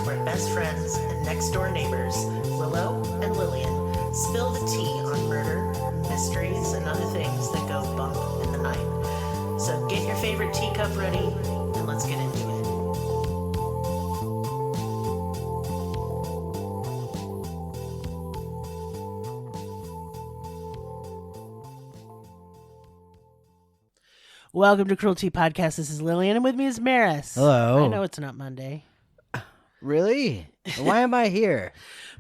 where best friends and next-door neighbors, Willow and Lillian, spill the tea on murder, mysteries, and other things that go bump in the night. So get your favorite teacup ready, and let's get into it. Welcome to Cruelty Podcast. This is Lillian, and with me is Maris. Hello. I know it's not Monday. Really? Why am I here?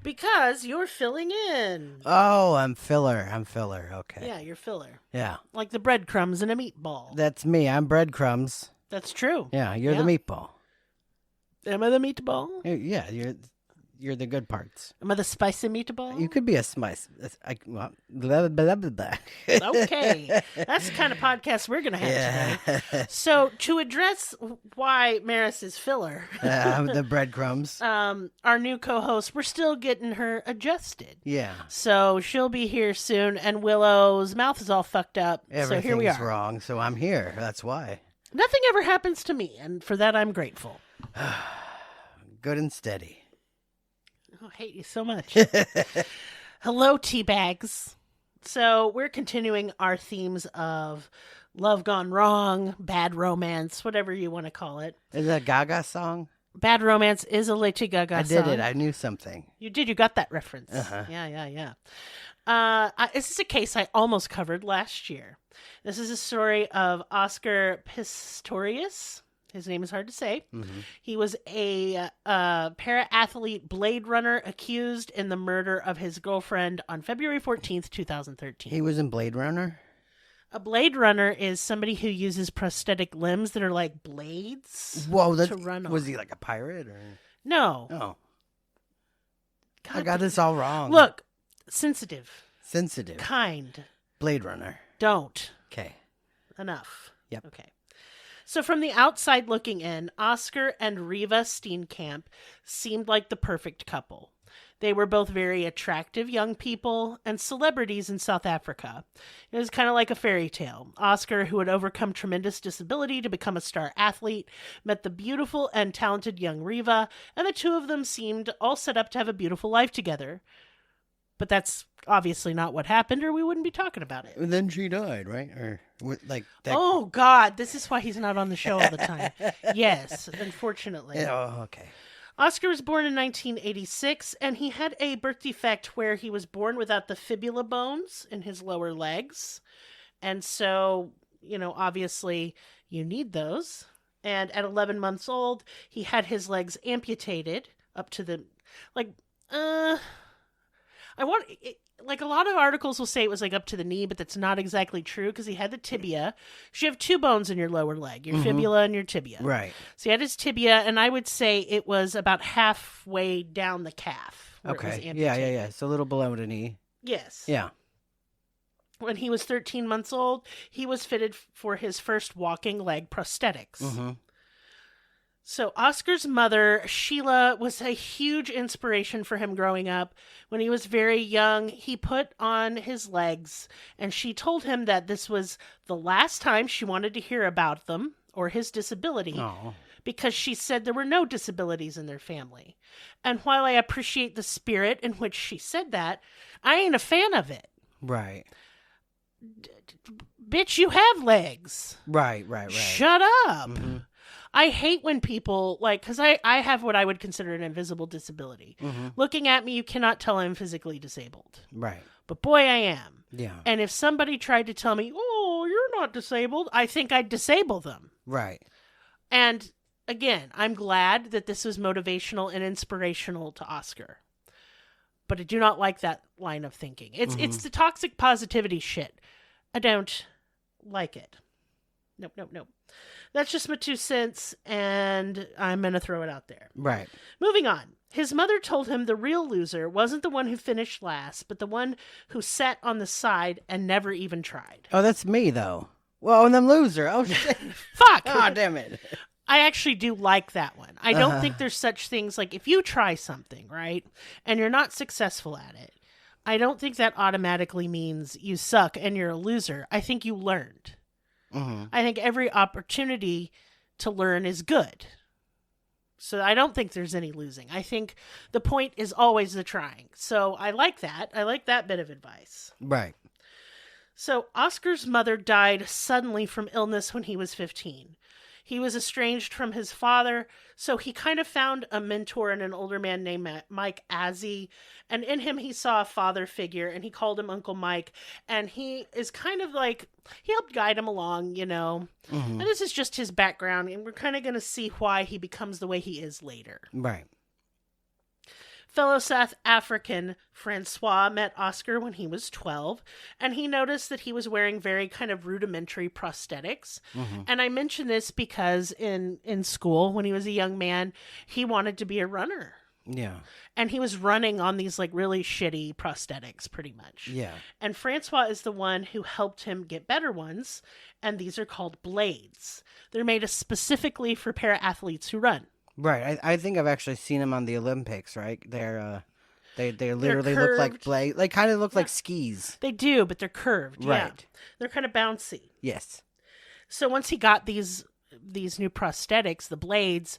Because you're filling in. Oh, I'm filler. Okay. Yeah, you're filler. Yeah. Like the breadcrumbs in a meatball. That's me. I'm breadcrumbs. That's true. Yeah, you're the meatball. Am I the meatball? Yeah, you're the good parts. Am I the spicy meatball? You could be a spice. Blah, blah, blah, blah. Okay. That's the kind of podcast we're going to have today. So, to address why Maris is filler, The breadcrumbs. our new co-host, we're still getting her adjusted. Yeah. So, she'll be here soon, and Willow's mouth is all fucked up. So, here we are. Everything's wrong, so I'm here. That's why. Nothing ever happens to me, and for that, I'm grateful. Good and steady. I hate you so much. Hello, teabags. So we're continuing our themes of love gone wrong, bad romance, whatever you want to call it. Is that a Gaga song? Bad romance is a Lady Gaga song. I did it. I knew something. You did. You got that reference. Uh-huh. Yeah. This is a case I almost covered last year. This is a story of Oscar Pistorius. His name is hard to say. Mm-hmm. He was a para-athlete Blade Runner accused in the murder of his girlfriend on February 14th, 2013. He was in Blade Runner? A Blade Runner is somebody who uses prosthetic limbs that are like blades to run on. Was he like a pirate? Or No. Oh. God, I got this all wrong. Look, sensitive. Sensitive. Kind. Blade Runner. Don't. Okay. Enough. Yep. Okay. So from the outside looking in, Oscar and Reeva Steenkamp seemed like the perfect couple. They were both very attractive young people and celebrities in South Africa. It was kind of like a fairy tale. Oscar, who had overcome tremendous disability to become a star athlete, met the beautiful and talented young Reeva, and the two of them seemed all set up to have a beautiful life together. But that's obviously not what happened, or we wouldn't be talking about it. And then she died, right? Or like that. Oh, God. This is why he's not on the show all the time. Yes, unfortunately. Oh, okay. Oscar was born in 1986, and he had a birth defect where he was born without the fibula bones in his lower legs. And so, obviously you need those. And at 11 months old, he had his legs amputated up to the, a lot of articles will say it was like up to the knee, but that's not exactly true because he had the tibia. So you have two bones in your lower leg, your fibula and your tibia. Right. So he had his tibia, and I would say it was about halfway down the calf. Where It was amputated. Yeah. It's a little below the knee. Yes. Yeah. When he was 13 months old, he was fitted for his first walking leg prosthetics. Mm-hmm. So Oscar's mother, Sheila, was a huge inspiration for him growing up. When he was very young, he put on his legs, and she told him that this was the last time she wanted to hear about them or his disability, because she said there were no disabilities in their family. And while I appreciate the spirit in which she said that, I ain't a fan of it. Right. Bitch, you have legs. Right. Shut up. Mm-hmm. I hate when people, because I have what I would consider an invisible disability. Mm-hmm. Looking at me, you cannot tell I'm physically disabled. Right. But boy, I am. Yeah. And if somebody tried to tell me, oh, you're not disabled, I think I'd disable them. Right. And again, I'm glad that this was motivational and inspirational to Oscar. But I do not like that line of thinking. It's the toxic positivity shit. I don't like it. Nope. That's just my 2 cents, and I'm going to throw it out there. Right. Moving on. His mother told him the real loser wasn't the one who finished last, but the one who sat on the side and never even tried. Oh, that's me, though. Well, and I'm loser. Oh, shit. Fuck! Oh, damn it. I actually do like that one. I don't think there's such things like if you try something, right, and you're not successful at it, I don't think that automatically means you suck and you're a loser. I think you learned. Mm-hmm. I think every opportunity to learn is good. So I don't think there's any losing. I think the point is always the trying. So I like that. I like that bit of advice. Right. So Oscar's mother died suddenly from illness when he was 15. He was estranged from his father, so he kind of found a mentor in an older man named Mike Azzi, and in him he saw a father figure, and he called him Uncle Mike, and he is kind of like, he helped guide him along, you know, and this is just his background, and we're kind of going to see why he becomes the way he is later. Right. Fellow South African Francois met Oscar when he was 12, and he noticed that he was wearing very kind of rudimentary prosthetics. And I mention this because in school, when he was a young man, he wanted to be a runner. Yeah. And he was running on these like really shitty prosthetics pretty much. Yeah. And Francois is the one who helped him get better ones, and these are called blades. They're made specifically for para-athletes who run. Right. I think I've actually seen them on the Olympics, right? They literally look like blade. They kind of look like skis. They do, but they're curved. Right. Yeah. They're kind of bouncy. Yes. So once he got these new prosthetics, the blades,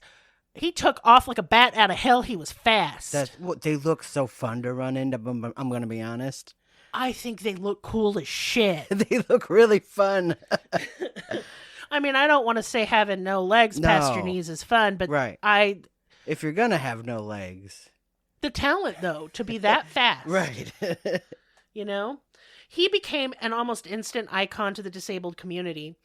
he took off like a bat out of hell. He was fast. They look so fun to run into. I'm going to be honest. I think they look cool as shit. They look really fun. I mean, I don't want to say having no legs past your knees is fun, but right. If you're going to have no legs. The talent, though, to be that fast. Right. You know? He became an almost instant icon to the disabled community.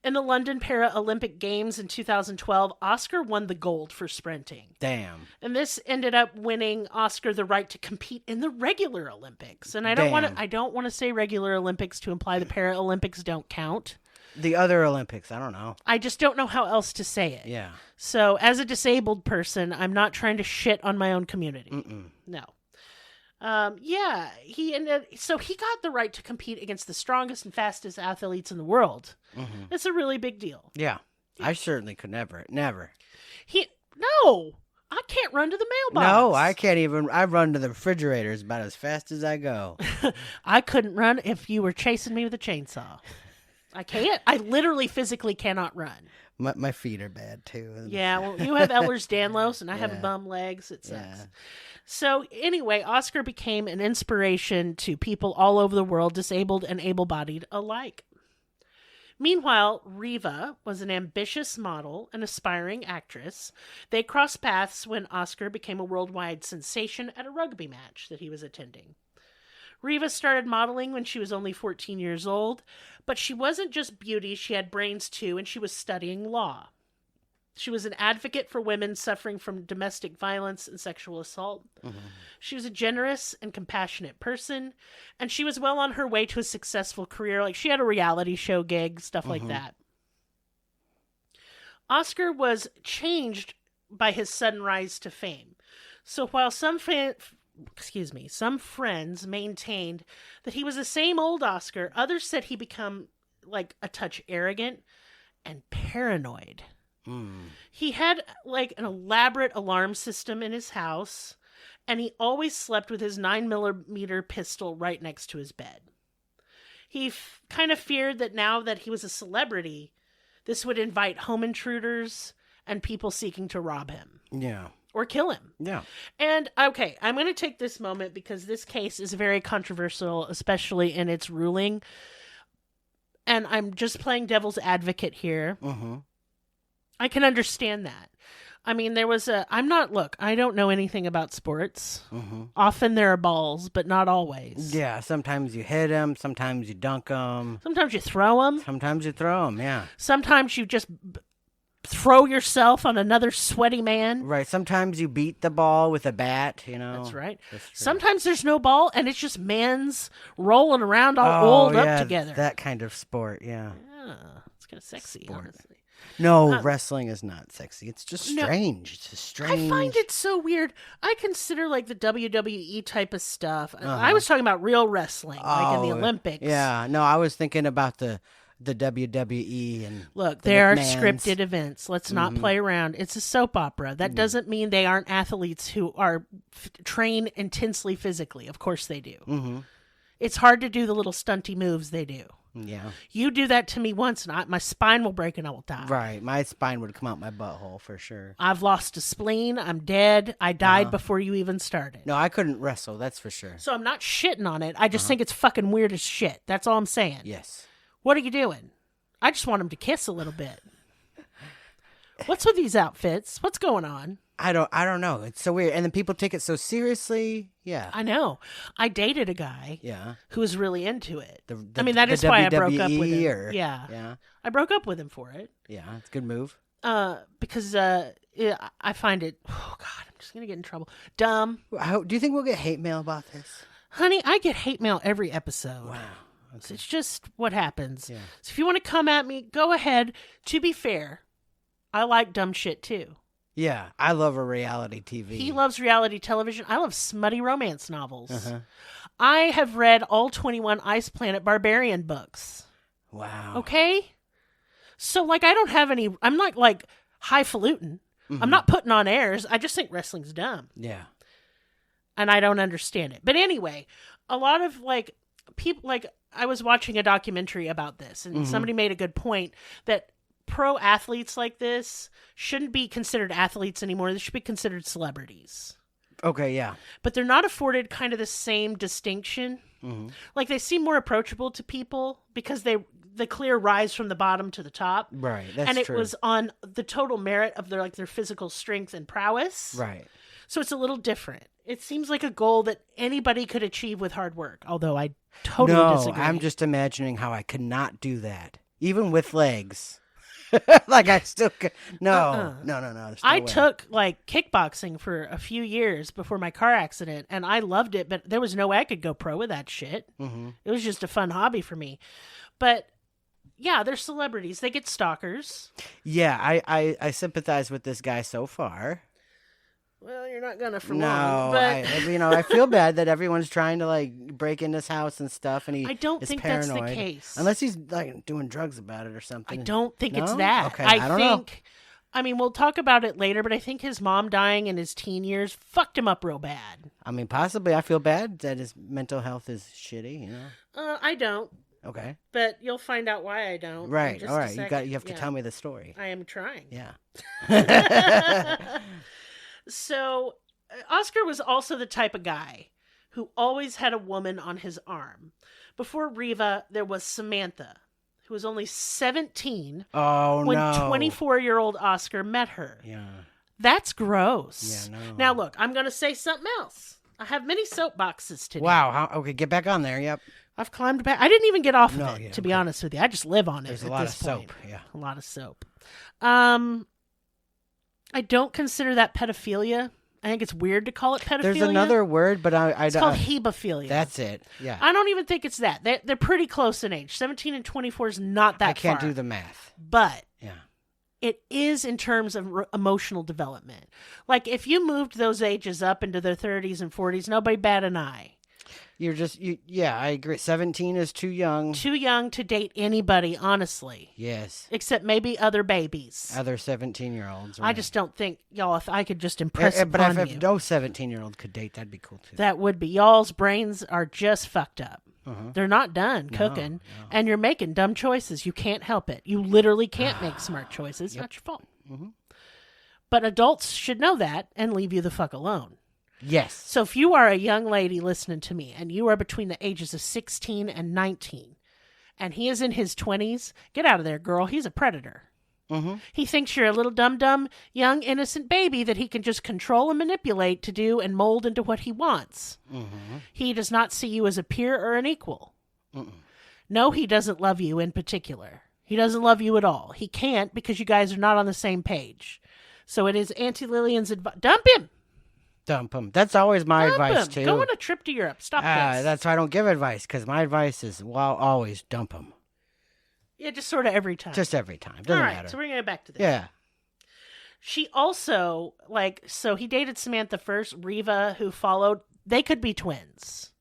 In the London Paralympic Games in 2012, Oscar won the gold for sprinting. Damn. And this ended up winning Oscar the right to compete in the regular Olympics. And I don't want to say regular Olympics to imply the Paralympics don't count. The other Olympics, I don't know. I just don't know how else to say it. Yeah. So as a disabled person, I'm not trying to shit on my own community. No. Yeah, he got the right to compete against the strongest and fastest athletes in the world. It's a really big deal. Yeah. I certainly could never. No, I can't run to the mailbox. No, I can't even. I run to the refrigerators about as fast as I go. I couldn't run if you were chasing me with a chainsaw. I can't. I literally physically cannot run. My feet are bad too. Yeah, well, you have Ehlers-Danlos and I have bum legs. It sucks. Yeah. So anyway, Oscar became an inspiration to people all over the world, disabled and able-bodied alike. Meanwhile, Reeva was an ambitious model, an aspiring actress. They crossed paths when Oscar became a worldwide sensation at a rugby match that he was attending. Reeva started modeling when she was only 14 years old, but she wasn't just beauty, she had brains too, and she was studying law. She was an advocate for women suffering from domestic violence and sexual assault. She was a generous and compassionate person, and she was well on her way to a successful career. Like, she had a reality show gig, stuff like that. Oscar was changed by his sudden rise to fame. So while some friends maintained that he was the same old Oscar, others said he became like a touch arrogant and paranoid. He had like an elaborate alarm system in his house, and he always slept with his 9mm pistol right next to his bed. He kind of feared that now that he was a celebrity, this would invite home intruders and people seeking to rob him. Yeah. Or kill him. Yeah. And, okay, I'm going to take this moment because this case is very controversial, especially in its ruling. And I'm just playing devil's advocate here. I can understand that. I mean, I don't know anything about sports. Often there are balls, but not always. Yeah, sometimes you hit them, sometimes you dunk them. Sometimes you throw them. Sometimes you throw them, yeah. Sometimes you just throw yourself on another sweaty man. Right, sometimes you beat the ball with a bat, you know. That's right. Sometimes there's no ball, and it's just men's rolling around all old up together. That kind of sport, yeah. Yeah, it's kind of sexy, honestly. No, wrestling is not sexy. It's just strange. It's just strange. I find it so weird. I consider like the WWE type of stuff. I was talking about real wrestling, like in the Olympics. Yeah, no, I was thinking about the WWE and look, there are scripted events. Let's not play around. It's a soap opera. That doesn't mean they aren't athletes who are trained intensely physically. Of course they do. It's hard to do the little stunty moves they do. Yeah. You do that to me once, and my spine will break and I will die. Right. My spine would come out my butthole for sure. I've lost a spleen. I'm dead. I died before you even started. No, I couldn't wrestle. That's for sure. So I'm not shitting on it. I just think it's fucking weird as shit. That's all I'm saying. Yes. What are you doing? I just want him to kiss a little bit. What's with these outfits? What's going on? I don't know. It's so weird. And then people take it so seriously. Yeah. I know. I dated a guy who was really into it. That is why I broke up with him. Yeah. I broke up with him for it. Yeah, it's a good move. Because I find it, oh God, I'm just going to get in trouble. Dumb. Do you think we'll get hate mail about this? Honey, I get hate mail every episode. Wow. Okay. So it's just what happens. Yeah. So if you want to come at me, go ahead. To be fair, I like dumb shit too. Yeah, I love a reality TV. He loves reality television. I love smutty romance novels. I have read all 21 Ice Planet Barbarian books. Wow. Okay? So, I don't have any... I'm not, highfalutin. I'm not putting on airs. I just think wrestling's dumb. Yeah. And I don't understand it. But anyway, a lot of, people... I was watching a documentary about this, and somebody made a good point that pro athletes like this shouldn't be considered athletes anymore. They should be considered celebrities. Okay, yeah. But they're not afforded kind of the same distinction. They seem more approachable to people because the clear rise from the bottom to the top. Right, that's true. And true. it was on the total merit of their physical strength and prowess. Right. So it's a little different. It seems like a goal that anybody could achieve with hard work, although I totally disagree. I'm just imagining how I could not do that, even with legs. I still could. No. I took kickboxing for a few years before my car accident, and I loved it, but there was no way I could go pro with that shit. It was just a fun hobby for me. But yeah, they're celebrities. They get stalkers. Yeah, I sympathize with this guy so far. Well, you're not gonna for long. No, but I feel bad that everyone's trying to break in his house and stuff, and I don't think paranoid. that's the case. Unless he's doing drugs about it or something. I don't think no? it's that. Okay, I don't know. I mean, we'll talk about it later, but I think his mom dying in his teen years fucked him up real bad. I mean, possibly. I feel bad that his mental health is shitty. I don't. Okay. But you'll find out why I don't. Right. All right. You have to tell me the story. I am trying. Yeah. So, Oscar was also the type of guy who always had a woman on his arm. Before Reeva, there was Samantha, who was only 17 when 24-year-old Oscar met her. Yeah. That's gross. Yeah, no. Now, look, I'm going to say something else. I have many soapboxes today. Wow. Okay, get back on there. Yep. I've climbed back. I didn't even get off of it, to be honest with you. I just live on it. There's at a lot this of point. soap. Yeah. A lot of soap. I don't consider that pedophilia. I think it's weird to call it pedophilia. There's another word, but it's called hebephilia. That's it. Yeah. I don't even think it's that. They're pretty close in age. 17 and 24 is not that far. I can't do the math. But yeah, it is in terms of emotional development. If you moved those ages up into their 30s and 40s, nobody bat an eye. Yeah, I agree. 17 is too young. Too young to date anybody, honestly. Yes. Except maybe other babies. Other 17-year-olds. Right. I just don't think, y'all, if I could just impress upon you. But if no 17-year-old could date, that'd be cool, too. That would be. Y'all's brains are just fucked up. They're not done cooking. No. And you're making dumb choices. You can't help it. You literally can't make smart choices. Yep. Not your fault. But adults should know that and leave you the fuck alone. Yes. So if you are a young lady listening to me and you are between the ages of 16 and 19 and he is in his 20s, get out of there, girl. He's a predator. He thinks you're a little dumb, young, innocent baby that he can just control and manipulate to do and mold into what he wants. He does not see you as a peer or an equal. No, he doesn't love you in particular. He doesn't love you at all. He can't because you guys are not on the same page. So it is Auntie Lillian's advice. Dump him! Dump him. That's always my advice, too. Go on a trip to Europe. Stop this. That's why I don't give advice, because my advice is, always dump him. Yeah, just sort of every time. Just every time. Doesn't matter. So we're going to get back to this. Yeah. She also, so he dated Samantha first, Reeva, who followed. They could be twins.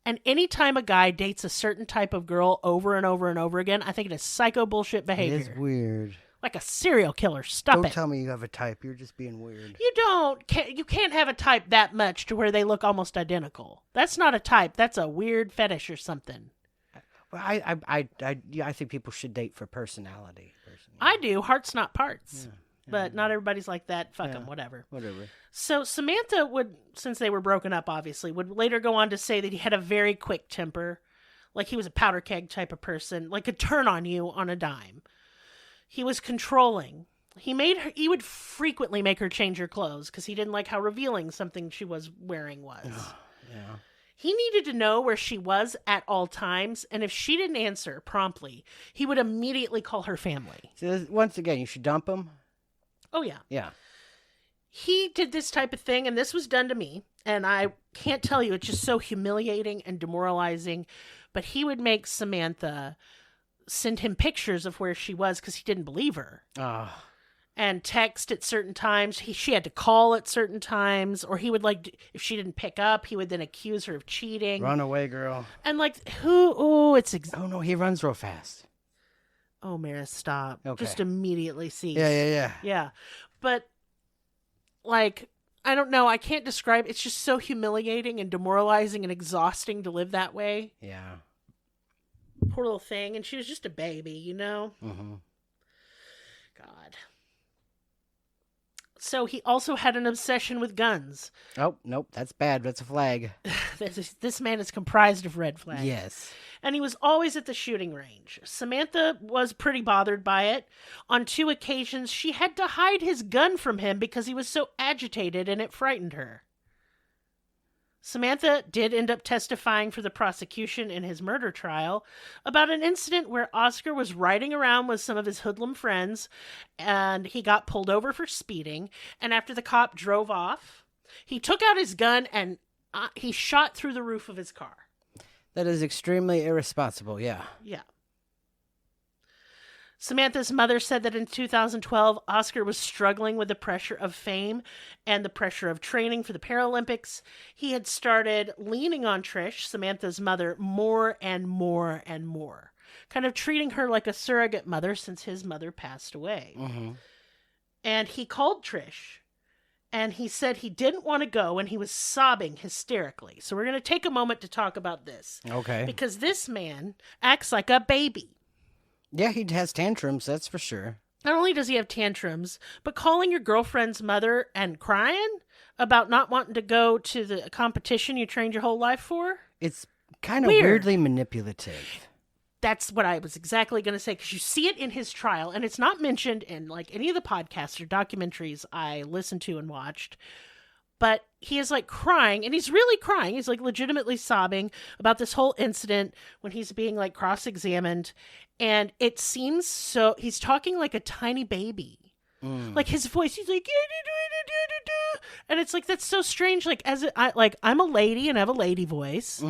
And anytime a guy dates a certain type of girl over and over and over again, I think it is psycho bullshit behavior. It is weird. Like a serial killer. Stop it. Don't tell me you have a type. You're just being weird. You don't. You can't have a type that much to where they look almost identical. That's not a type. That's a weird fetish or something. Well, I think people should date for personality. I do. Hearts, not parts. But not everybody's like that. Fuck them, whatever. So Samantha would, since they were broken up, obviously, would later go on to say that he had a very quick temper. Like he was a powder keg type of person. Like could turn on you on a dime. He was controlling. He would frequently make her change her clothes because he didn't like how revealing something she was wearing was. Yeah. He needed to know where she was at all times, and if she didn't answer promptly, he would immediately call her family. So once again, you should dump him. Oh, yeah. Yeah. He did this type of thing, and this was done to me, and I can't tell you, it's just so humiliating and demoralizing, but he would make Samantha send him pictures of where she was because he didn't believe her. Oh. And text at certain times. She had to call at certain times, or he would if she didn't pick up, he would then accuse her of cheating. Run away, girl. And oh, oh no, he runs real fast. Oh, Maris, stop. Okay. Just immediately cease. Yeah. But like, I don't know. I can't describe. It's just so humiliating and demoralizing and exhausting to live that way. Yeah. Poor little thing. And she was just a baby, you know? Mm-hmm. God. So he also had an obsession with guns. Oh, nope. That's bad. That's a flag. This man is comprised of red flags. Yes. And he was always at the shooting range. Samantha was pretty bothered by it. On 2 occasions, she had to hide his gun from him because he was so agitated and it frightened her. Samantha did end up testifying for the prosecution in his murder trial about an incident where Oscar was riding around with some of his hoodlum friends and he got pulled over for speeding. And after the cop drove off, he took out his gun and he shot through the roof of his car. That is extremely irresponsible, yeah. Yeah. Samantha's mother said that in 2012, Oscar was struggling with the pressure of fame and the pressure of training for the Paralympics. He had started leaning on Trish, Samantha's mother, more and more and more, kind of treating her like a surrogate mother since his mother passed away. Mm-hmm. And he called Trish, and he said he didn't want to go, and he was sobbing hysterically. So we're going to take a moment to talk about this. Okay. Because this man acts like a baby. Yeah, he has tantrums, that's for sure. Not only does he have tantrums, but calling your girlfriend's mother and crying about not wanting to go to the competition you trained your whole life for? It's kind of weirdly manipulative. That's what I was exactly going to say, because you see it in his trial, and it's not mentioned in like any of the podcasts or documentaries I listened to and watched. But he is like crying, and he's really crying. He's like legitimately sobbing about this whole incident when he's being like cross-examined. And it seems so, he's talking like a tiny baby. Like his voice, he's like, and it's like, that's so strange. Like, I'm a lady and I have a lady voice,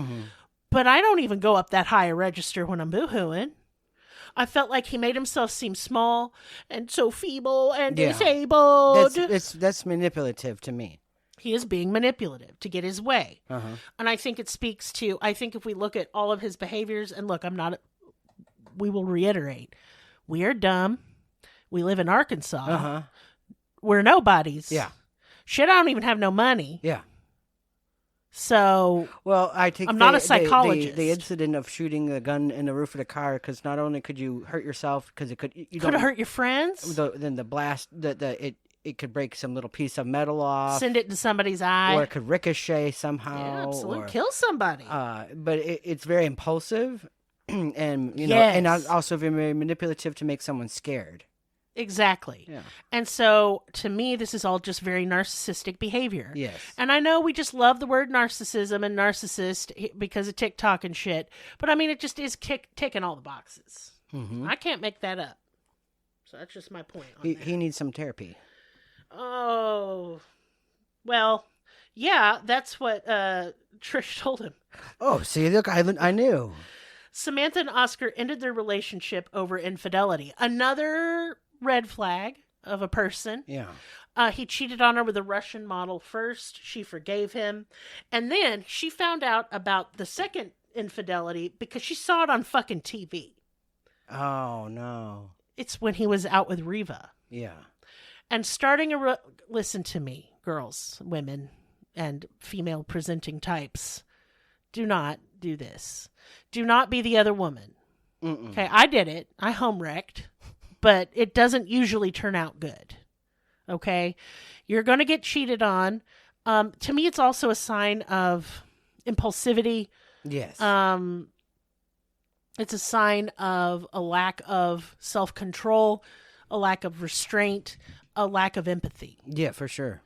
but I don't even go up that high a register when I'm boohooing. I felt like he made himself seem small and so feeble and disabled. That's manipulative to me. He is being manipulative to get his way. Uh-huh. And I think it speaks to, I think if we look at all of his behaviors, and look, we will reiterate, we are dumb. We live in Arkansas. Uh-huh. We're nobodies. Yeah. Shit, I don't even have no money. Yeah. So, well, I think I'm not a psychologist. The incident of shooting a gun in the roof of the car, because not only could you hurt yourself, because it could have hurt your friends. Then the blast, it could break some little piece of metal off, send it to somebody's eye, or it could ricochet somehow, yeah, absolutely, kill somebody. But it's very impulsive, and yes. and also very manipulative to make someone scared. Exactly. Yeah. And so, to me, this is all just very narcissistic behavior. Yes. And I know we just love the word narcissism and narcissist because of TikTok and shit, but I mean, it just is ticking all the boxes. Mm-hmm. I can't make that up. So that's just my point on that. He needs some therapy. Oh, well, yeah, that's what Trish told him. Oh, see, look, I knew. Samantha and Oscar ended their relationship over infidelity. Another red flag of a person. Yeah. He cheated on her with a Russian model first. She forgave him. And then she found out about the second infidelity because she saw it on fucking TV. Oh, no. It's when he was out with Reeva. Yeah. And listen to me, girls, women, and female presenting types. Do not do this. Do not be the other woman. Mm-mm. Okay, I did it. I home wrecked, but it doesn't usually turn out good. Okay, you're going to get cheated on. To me, it's also a sign of impulsivity. Yes. It's a sign of a lack of self-control, a lack of restraint, a lack of empathy. Yeah, for sure.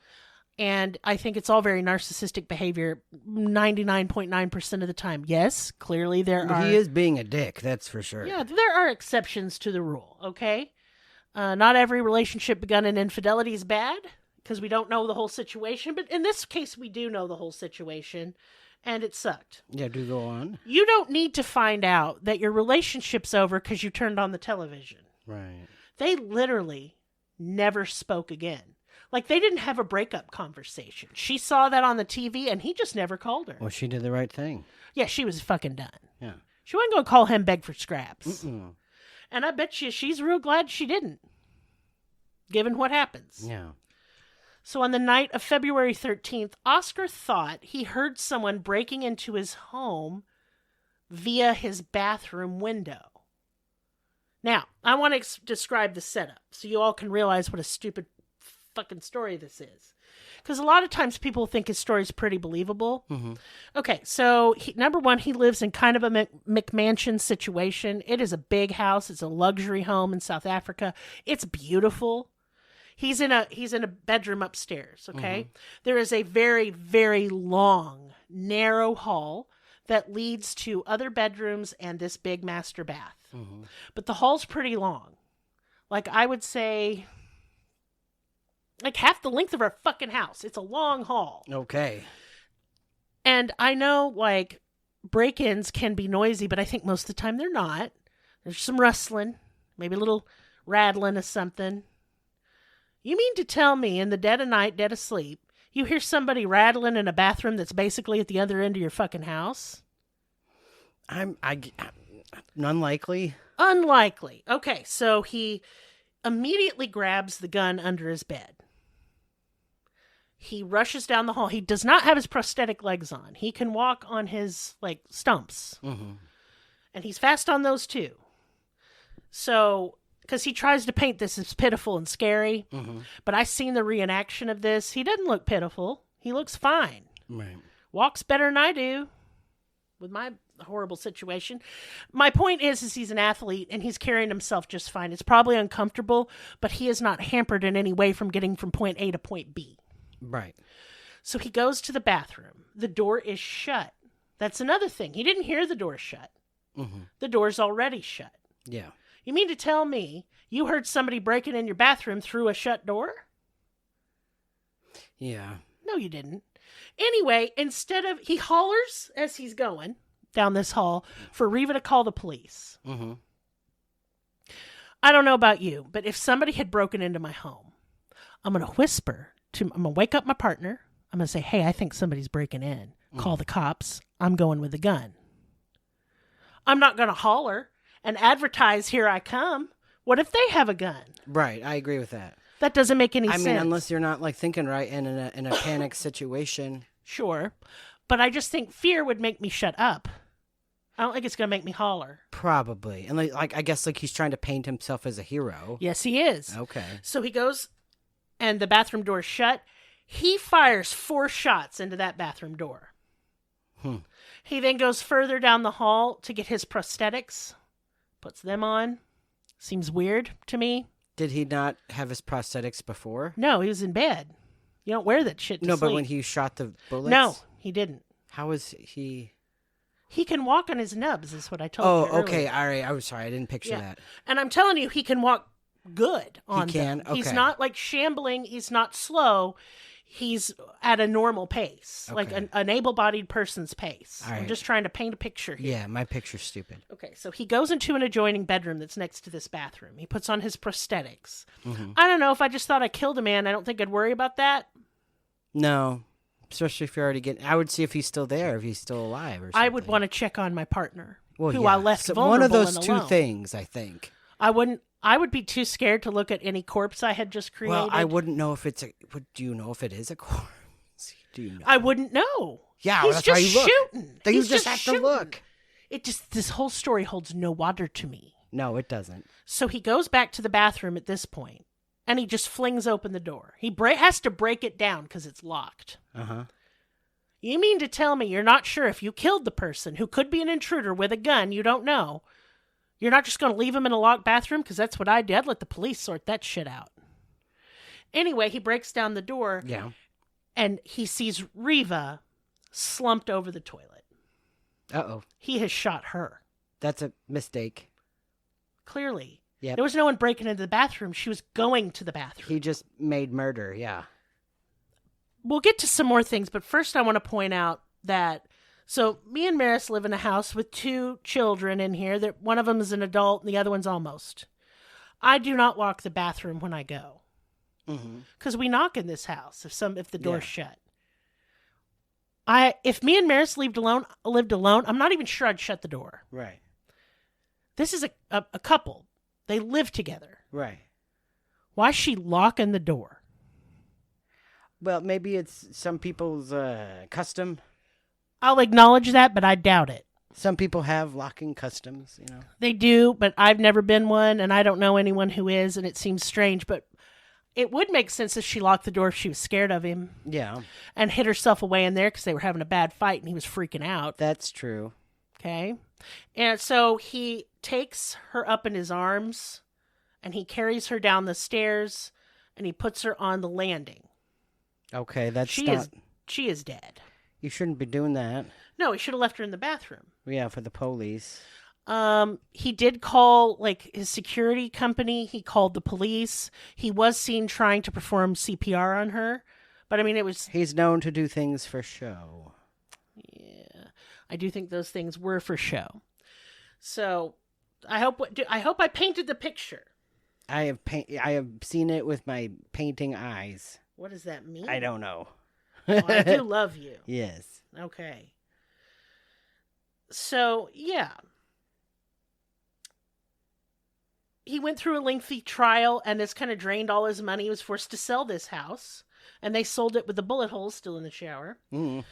And I think it's all very narcissistic behavior 99.9% of the time. Yes, clearly there are... He is being a dick, that's for sure. Yeah, there are exceptions to the rule, okay? Not every relationship begun in infidelity is bad, because we don't know the whole situation. But in this case, we do know the whole situation, and it sucked. Yeah, do go on. You don't need to find out that your relationship's over because you turned on the television. Right. They literally never spoke again. Like, they didn't have a breakup conversation. She saw that on the TV, and he just never called her. Well, she did the right thing. Yeah, she was fucking done. Yeah. She wasn't going to call him beg for scraps. Mm-mm. And I bet you she's real glad she didn't, given what happens. Yeah. So on the night of February 13th, Oscar thought he heard someone breaking into his home via his bathroom window. Now, I want to describe the setup so you all can realize what a stupid fucking story this is. Because a lot of times people think his story is pretty believable. Mm-hmm. Okay, so number one, he lives in kind of a McMansion situation. It is a big house. It's a luxury home in South Africa. It's beautiful. He's in a bedroom upstairs, okay? Mm-hmm. There is a very, very long, narrow hall that leads to other bedrooms and this big master bath. Mm-hmm. But the hall's pretty long. Like, I would say... like half the length of our fucking house. It's a long hall. Okay. And I know, like, break-ins can be noisy, but I think most of the time they're not. There's some rustling, maybe a little rattling of something. You mean to tell me in the dead of night, dead of sleep, you hear somebody rattling in a bathroom that's basically at the other end of your fucking house? Unlikely. Unlikely. Okay, so he immediately grabs the gun under his bed. He rushes down the hall. He does not have his prosthetic legs on. He can walk on his, like, stumps. Mm-hmm. And he's fast on those, too. So, because he tries to paint this as pitiful and scary. Mm-hmm. But I've seen the reenaction of this. He doesn't look pitiful. He looks fine. Right. Walks better than I do with my horrible situation. My point is he's an athlete and he's carrying himself just fine. It's probably uncomfortable, but he is not hampered in any way from getting from point A to point B. Right. So he goes to the bathroom. The door is shut. That's another thing. He didn't hear the door shut. Mm-hmm. The door's already shut. Yeah. You mean to tell me you heard somebody breaking in your bathroom through a shut door? Yeah. No, you didn't. Anyway, he hollers as he's going down this hall for Reeva to call the police. Mm-hmm. I don't know about you, but if somebody had broken into my home, I'm going to whisper. I'm going to wake up my partner. I'm going to say, hey, I think somebody's breaking in. Call the cops. I'm going with a gun. I'm not going to holler and advertise, here I come. What if they have a gun? Right. I agree with that. That doesn't make any sense. I mean, unless you're not, like, thinking right in a panic situation. Sure. But I just think fear would make me shut up. I don't think it's going to make me holler. Probably. And, like, I guess, like, he's trying to paint himself as a hero. Yes, he is. Okay. So he goes... and the bathroom door is shut. He fires 4 shots into that bathroom door. He then goes further down the hall to get his prosthetics, puts them on. Seems weird to me. Did he not have his prosthetics before? No, he was in bed. You don't wear that shit to sleep. No, but when he shot the bullets? No, he didn't. How is he... He can walk on his nubs, is what I told you earlier. Okay, all right. I was sorry, I didn't picture that. And I'm telling you, he can walk good on He can? them. Okay. He's not like shambling. He's not slow. He's at a normal pace, like an able-bodied person's pace. All right. I'm just trying to paint a picture here. Yeah, my picture's stupid. Okay, so he goes into an adjoining bedroom that's next to this bathroom. He puts on his prosthetics. Mm-hmm. I don't know. If I just thought I killed a man, I don't think I'd worry about that. No, especially if you're already getting... I would see if he's still there, if he's still alive or something. I would want to check on my partner, I left vulnerable one of those and two alone. things, I think. I would be too scared to look at any corpse I had just created. Well, I wouldn't know if it's do you know if it is a corpse? Do you know? I wouldn't know. Yeah, He's that's just how you look. shooting. Then you He's just have shooting. to look. This whole story holds no water to me. No, it doesn't. So he goes back to the bathroom at this point, and he just flings open the door. He has to break it down because it's locked. Uh-huh. You mean to tell me you're not sure if you killed the person who could be an intruder with a gun you don't know? You're not just going to leave him in a locked bathroom? Because that's what I did. I'd let the police sort that shit out. Anyway, he breaks down the door. Yeah. And he sees Reeva slumped over the toilet. Uh-oh. He has shot her. That's a mistake. Clearly. Yep. There was no one breaking into the bathroom. She was going to the bathroom. He just made murder, yeah. We'll get to some more things, but first I want to point out that, so me and Maris live in a house with 2 children in here. That one of them is an adult and the other one's almost. I do not walk the bathroom when I go. Because we knock in this house if the door's shut. If me and Maris lived alone, I'm not even sure I'd shut the door. Right. This is a couple. They live together. Right. Why is she locking the door? Well, maybe it's some people's custom. I'll acknowledge that, but I doubt it. Some people have locking customs, you know. They do, but I've never been one, and I don't know anyone who is, and it seems strange, but it would make sense if she locked the door if she was scared of him. Yeah. And hid herself away in there because they were having a bad fight and he was freaking out. That's true. Okay. And so he takes her up in his arms and he carries her down the stairs and he puts her on the landing. Okay, she is dead. You shouldn't be doing that. No, he should have left her in the bathroom. Yeah, for the police. He did call his security company. He called the police. He was seen trying to perform CPR on her, but I mean, he's known to do things for show. Yeah, I do think those things were for show. So I hope I painted the picture. I have seen it with my painting eyes. What does that mean? I don't know. Well, I do love you. Yes. Okay. So, yeah. He went through a lengthy trial, and this kind of drained all his money. He was forced to sell this house, and they sold it with the bullet holes still in the shower. Mm.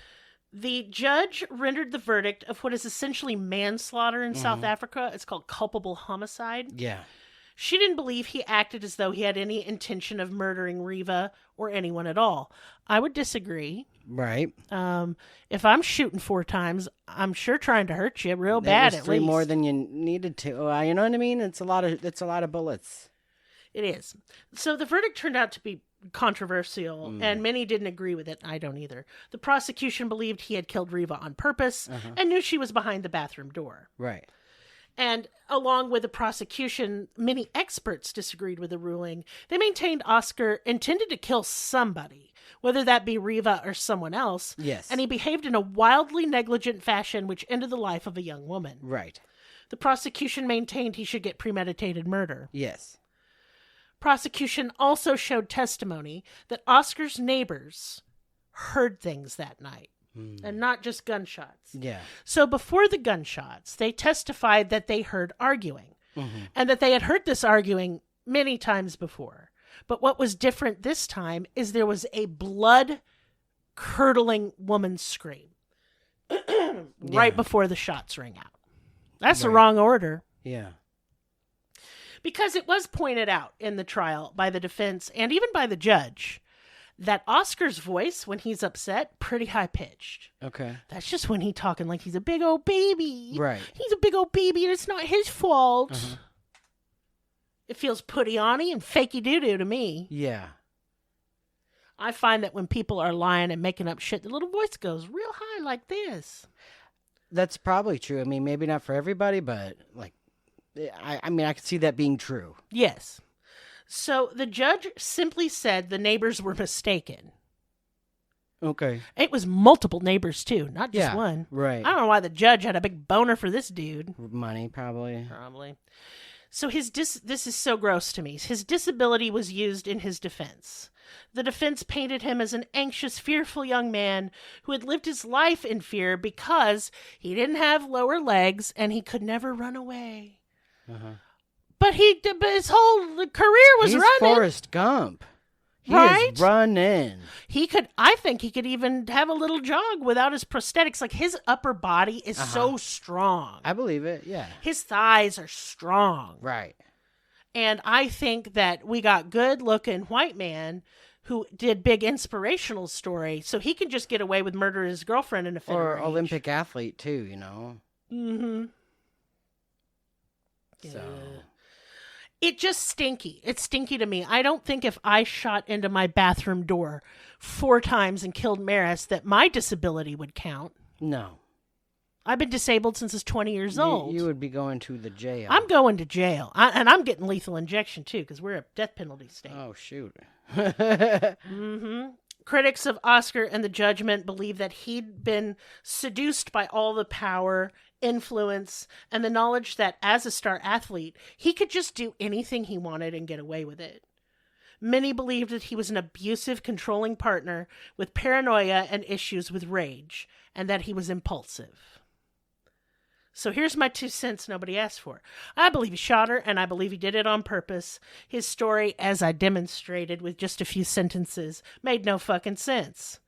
The judge rendered the verdict of what is essentially manslaughter in South Africa. It's called culpable homicide. Yeah. She didn't believe he acted as though he had any intention of murdering Reeva or anyone at all. I would disagree. Right. If I'm shooting 4 times, I'm sure trying to hurt you real bad. At 3 more than you needed to. You know what I mean? It's a lot of bullets. It is. So the verdict turned out to be controversial, and many didn't agree with it. I don't either. The prosecution believed he had killed Reeva on purpose and knew she was behind the bathroom door. Right. And along with the prosecution, many experts disagreed with the ruling. They maintained Oscar intended to kill somebody, whether that be Reeva or someone else. Yes. And he behaved in a wildly negligent fashion which ended the life of a young woman. Right. The prosecution maintained he should get premeditated murder. Yes. Prosecution also showed testimony that Oscar's neighbors heard things that night. And not just gunshots. Yeah. So before the gunshots, they testified that they heard arguing. And that they had heard this arguing many times before. But what was different this time is there was a blood-curdling woman's scream. Right before the shots rang out. That's the wrong order. Yeah. Because it was pointed out in the trial by the defense and even by the judge that Oscar's voice, when he's upset, pretty high-pitched. Okay. That's just when he's talking like he's a big old baby. Right. He's a big old baby and it's not his fault. It feels putty-on-y and fakey-doo-doo to me. Yeah. I find that when people are lying and making up shit, the little voice goes real high like this. That's probably true. I mean, maybe not for everybody, but I mean, I could see that being true. Yes. So the judge simply said the neighbors were mistaken. Okay. It was multiple neighbors, too, not just one. Right. I don't know why the judge had a big boner for this dude. Money, probably. So this is so gross to me. His disability was used in his defense. The defense painted him as an anxious, fearful young man who had lived his life in fear because he didn't have lower legs and he could never run away. But his whole career was He's running. Forrest Gump. He is running. I think he could even have a little jog without his prosthetics. Like, his upper body is so strong. I believe it, yeah. His thighs are strong. Right. And I think that we got good-looking white man who did big inspirational story, so he can just get away with murdering his girlfriend in a fit of rage. Or Olympic athlete, too, you know? Mm-hmm. So... It's just stinky. It's stinky to me. I don't think if I shot into my bathroom door 4 times and killed Maris that my disability would count. No. I've been disabled since I was 20 years old. You would be going to the jail. I'm going to jail. And I'm getting lethal injection, too, because we're a death penalty state. Oh, shoot. Mm-hmm. Critics of Oscar and the judgment believe that he'd been seduced by all the power, influence, and the knowledge that as a star athlete, he could just do anything he wanted and get away with it. Many believed that he was an abusive, controlling partner with paranoia and issues with rage, and that he was impulsive. So here's my 2 cents nobody asked for. I believe he shot her, and I believe he did it on purpose. His story, as I demonstrated with just a few sentences, made no fucking sense.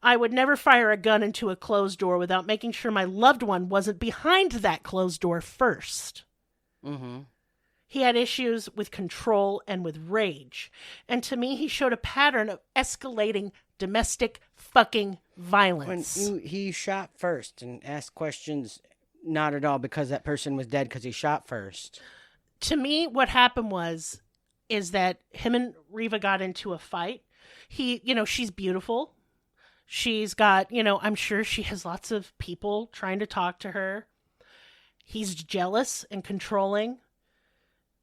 I would never fire a gun into a closed door without making sure my loved one wasn't behind that closed door first. Mm-hmm. He had issues with control and with rage. And to me, he showed a pattern of escalating domestic fucking violence. When he shot first and asked questions... Not at all, because that person was dead because he shot first. To me, what happened is that him and Reeva got into a fight. She's beautiful. She's got, I'm sure she has lots of people trying to talk to her. He's jealous and controlling.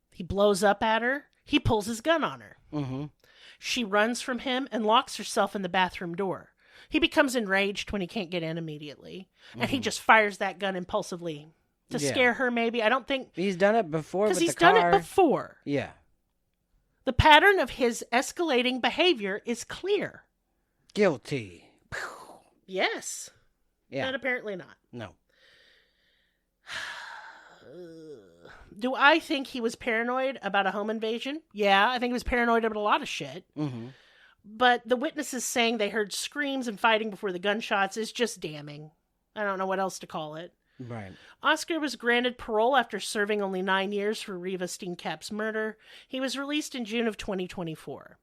He blows up at her. He pulls his gun on her. Mm-hmm. She runs from him and locks herself in the bathroom door. He becomes enraged when he can't get in immediately. And he just fires that gun impulsively to scare her, maybe. I don't think... He's done it before with the car. Because he's done it before. Yeah. The pattern of his escalating behavior is clear. Guilty. Yes. Yeah. But apparently not. No. Do I think he was paranoid about a home invasion? Yeah, I think he was paranoid about a lot of shit. Mm-hmm. But the witnesses saying they heard screams and fighting before the gunshots is just damning. I don't know what else to call it. Right. Oscar was granted parole after serving only 9 years for Reeva Steenkamp's murder. He was released in June of 2024.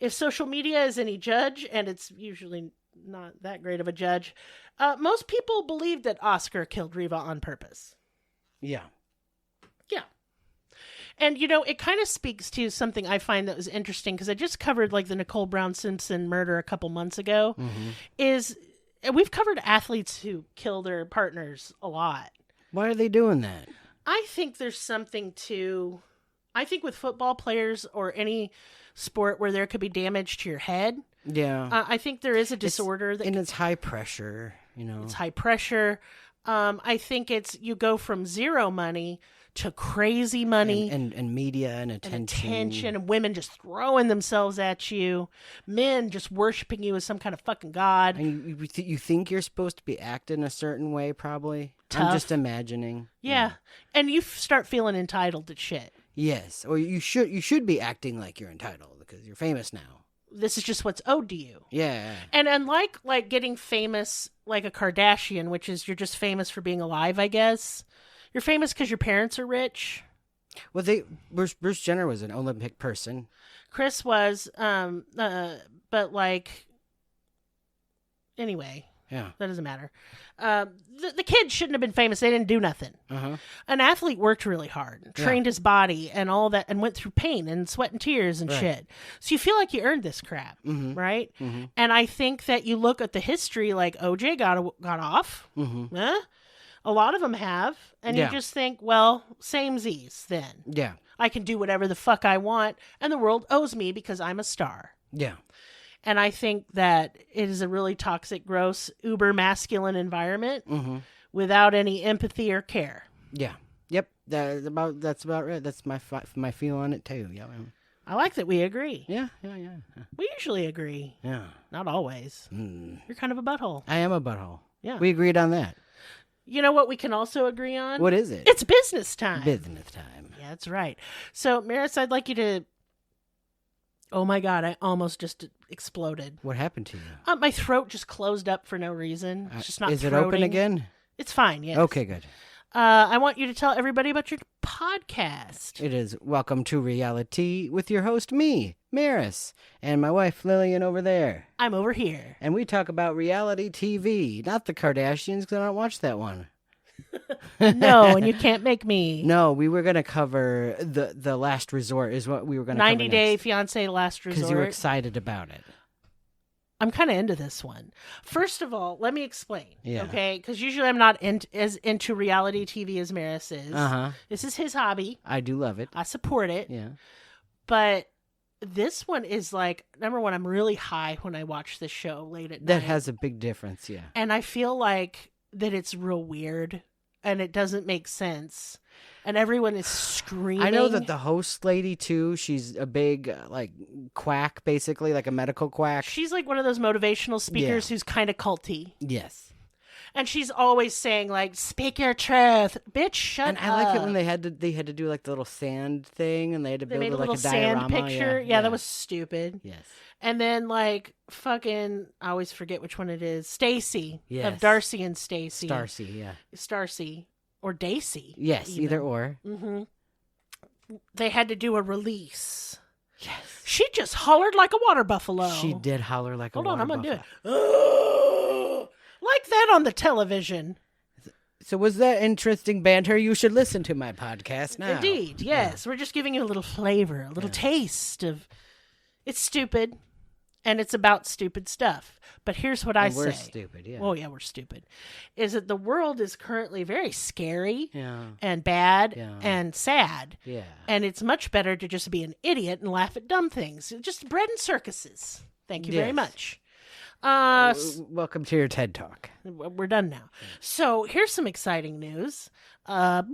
If social media is any judge, and it's usually not that great of a judge, most people believe that Oscar killed Reeva on purpose. Yeah. Yeah. And, it kind of speaks to something I find that was interesting, because I just covered, the Nicole Brown Simpson murder a couple months ago, and we've covered athletes who kill their partners a lot. Why are they doing that? I think there's something I think with football players or any sport where there could be damage to your head. Yeah. I think there is a disorder. And it's high pressure, It's high pressure. I think you go from zero money to crazy money and media and attention and women just throwing themselves at you, men just worshiping you as some kind of fucking god. And you think you're supposed to be acting a certain way, probably. Tough. I'm just imagining. Yeah. And you start feeling entitled to shit. Yes, or you should be acting like you're entitled because you're famous now. This is just what's owed to you. Yeah. And unlike getting famous like a Kardashian, which is you're just famous for being alive, I guess. You're famous because your parents are rich. Well, Bruce Jenner was an Olympic person. Chris was, but anyway. Yeah. That doesn't matter. The kid shouldn't have been famous. They didn't do nothing. Uh-huh. An athlete worked really hard, trained his body and all that, and went through pain and sweat and tears and shit. So you feel like you earned this crap, right? Mm-hmm. And I think that you look at the history, like OJ got off. Mm-hmm. A lot of them have. And you just think, well, samesies then. Yeah. I can do whatever the fuck I want, and the world owes me because I'm a star. Yeah. And I think that it is a really toxic, gross, uber masculine environment without any empathy or care. Yeah. Yep. That's about right. That's my feel on it too. Yeah. I like that we agree. Yeah. We usually agree. Yeah. Not always. You're kind of a butthole. I am a butthole. Yeah. We agreed on that. You know what we can also agree on? What is it? It's business time. Business time. Yeah, that's right. So, Maris, I'd like you to Oh my God, I almost just exploded. What happened to you? My throat just closed up for no reason. It's just not Is it throating. open again? It's fine, yes. Okay, good. I want you to tell everybody about your podcast. It is Welcome to Reality with your host, me, Maris, and my wife, Lillian, over there. I'm over here. And we talk about reality TV, not the Kardashians, because I don't watch that one. No, and you can't make me. No, we were going to cover the Last Resort is what we were going to cover 90 Day Fiancé Last Resort. Because you were excited about it. I'm kind of into this one. First of all, let me explain. Yeah. Okay? Because usually I'm not as into reality TV as Maris is. Uh-huh. This is his hobby. I do love it. I support it. Yeah. But this one is like, number one, I'm really high when I watch this show late at night. That has a big difference, yeah. And I feel like that it's real weird and it doesn't make sense. And everyone is screaming. I know that the host lady, too, she's a big, quack, basically, like a medical quack. She's like one of those motivational speakers who's kind of culty. Yes. And she's always saying, like, speak your truth. Bitch, shut up. And I like it when they had to do, like, the little sand thing, and they had to build made a like little a sand diorama. picture. Yeah, that was stupid. Yes. And then, like, fucking, I always forget which one it is. Stacy. Yes. Of Darcy and Stacy. Starcy, yeah. Starcy. Or Daisy. Yes, even. either or. Mm-hmm. They had to do a release. Yes. She just hollered like a water buffalo. She did holler like a water buffalo. Hold on, I'm going to do it. Like that on the television. So was that interesting banter? You should listen to my podcast now. Indeed, yes. Yeah. We're just giving you a little flavor, a little taste of... It's stupid, and it's about stupid stuff. But here's what I say. We're stupid, yeah. Oh, yeah, we're stupid. Is that the world is currently very scary and bad and sad. Yeah. And it's much better to just be an idiot and laugh at dumb things. Just bread and circuses. Thank you very much. Welcome to your TED Talk. We're done now. So here's some exciting news. So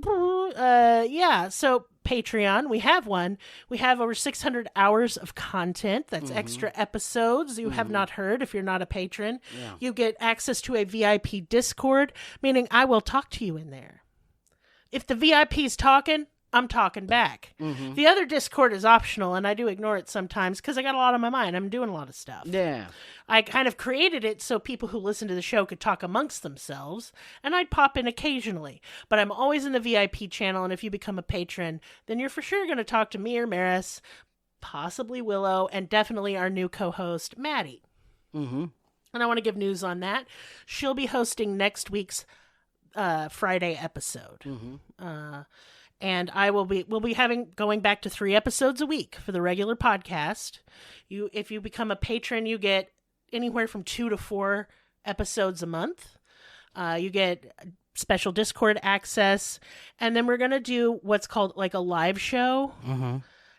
Patreon, we have one. We have over 600 hours of content. That's extra episodes you have not heard if you're not a patron. Yeah. You get access to a VIP Discord, meaning I will talk to you in there. If the VIP's talking, I'm talking back. Mm-hmm. The other Discord is optional, and I do ignore it sometimes because I got a lot on my mind. I'm doing a lot of stuff. Yeah. I kind of created it so people who listen to the show could talk amongst themselves, and I'd pop in occasionally. But I'm always in the VIP channel, and if you become a patron, then you're for sure going to talk to me or Maris, possibly Willow, and definitely our new co-host, Maddie. Mm-hmm. And I want to give news on that. She'll be hosting next week's Friday episode. Mm-hmm. And we'll be going back to 3 episodes a week for the regular podcast. If you become a patron, you get anywhere from 2 to 4 episodes a month. You get special Discord access. And then we're going to do what's called like a live show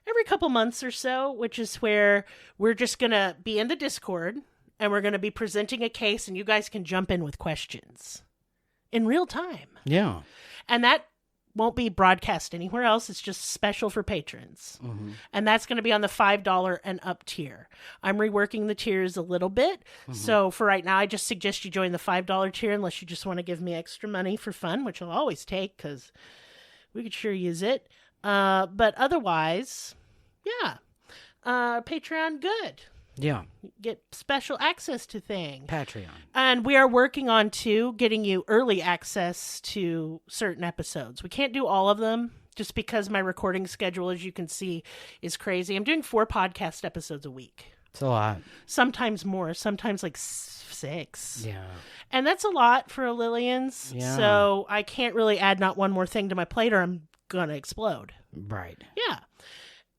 every couple months or so, which is where we're just going to be in the Discord and we're going to be presenting a case and you guys can jump in with questions in real time. Yeah. And that won't be broadcast anywhere else. It's just special for patrons. Mm-hmm. And that's going to be on the $5 and up tier. I'm reworking the tiers a little bit. Mm-hmm. So for right now, I just suggest you join the $5 tier unless you just want to give me extra money for fun, which I'll always take because we could sure use it. But otherwise, yeah. Patreon, good. Yeah. Get special access to things. Patreon. And we are working on, too, getting you early access to certain episodes. We can't do all of them just because my recording schedule, as you can see, is crazy. I'm doing 4 podcast episodes a week. It's a lot. Sometimes more. Sometimes like 6. Yeah. And that's a lot for a Lillian's. Yeah. So I can't really add not one more thing to my plate or I'm going to explode. Right. Yeah.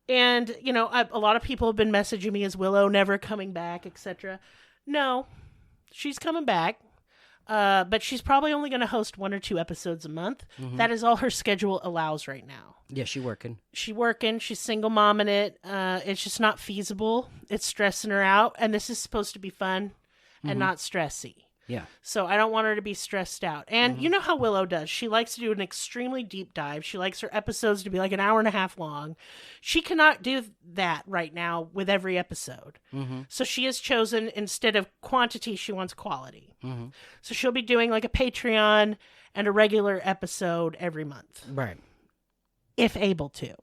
And, you know, a lot of people have been messaging me, is Willow never coming back, etc. No, she's coming back. But she's probably only going to host 1 or 2 episodes a month. Mm-hmm. That is all her schedule allows right now. Yeah, she's working. She's single momming it. It's just not feasible. It's stressing her out. And this is supposed to be fun and not stressy. Yeah. So I don't want her to be stressed out. And you know how Willow does. She likes to do an extremely deep dive. She likes her episodes to be like an hour and a half long. She cannot do that right now with every episode. Mm-hmm. So she has chosen, instead of quantity, she wants quality. Mm-hmm. So she'll be doing like a Patreon and a regular episode every month. Right. If able to.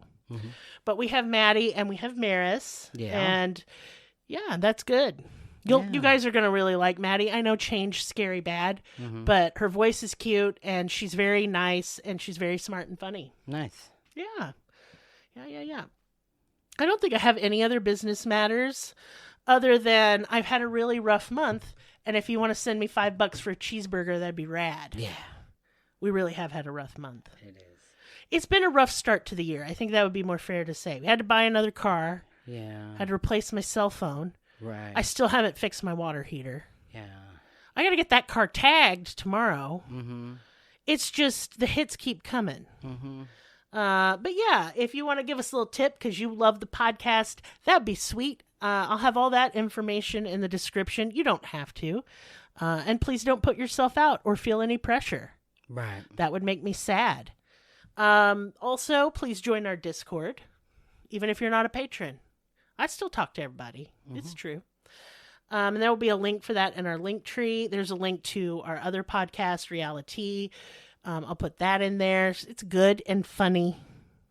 But we have Maddie and we have Maris. Yeah. And yeah, that's good. You guys are going to really like Maddie. I know change scary bad, but her voice is cute and she's very nice and she's very smart and funny. Nice. Yeah. Yeah. I don't think I have any other business matters other than I've had a really rough month. And if you want to send me $5 for a cheeseburger, that'd be rad. Yeah. We really have had a rough month. It is. It's been a rough start to the year. I think that would be more fair to say. We had to buy another car. Yeah. Had to replace my cell phone. Right. I still haven't fixed my water heater. Yeah. I got to get that car tagged tomorrow. Mm-hmm. It's just the hits keep coming. Mm-hmm. But yeah, if you want to give us a little tip because you love the podcast, that'd be sweet. I'll have all that information in the description. You don't have to. And please don't put yourself out or feel any pressure. Right. That would make me sad. Also, please join our Discord, even if you're not a patron. I still talk to everybody. It's true. And there will be a link for that in our link tree. There's a link to our other podcast, Reality. I'll put that in there. It's good and funny.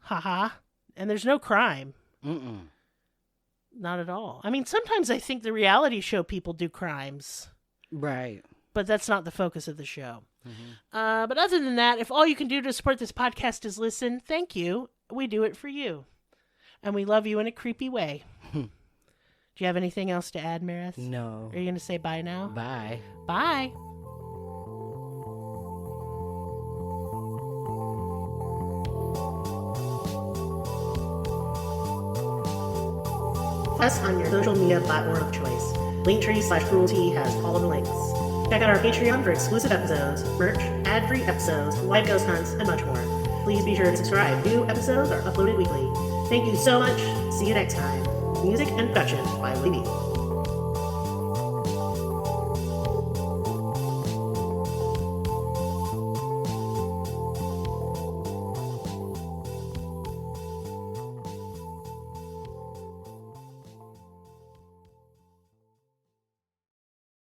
Haha. And there's no crime. Mm-mm. Not at all. I mean, sometimes I think the reality show people do crimes. Right. But that's not the focus of the show. But other than that, if all you can do to support this podcast is listen, thank you. We do it for you. And we love you in a creepy way. Do you have anything else to add, Maris? No. Are you going to say bye now? Bye. Bye. Us on your social media platform of choice. Linktree/Cruelty has all of the links. Check out our Patreon for exclusive episodes, merch, ad-free episodes, live ghost hunts, and much more. Please be sure to subscribe. New episodes are uploaded weekly. Thank you so much. See you next time. Music and production by Libby.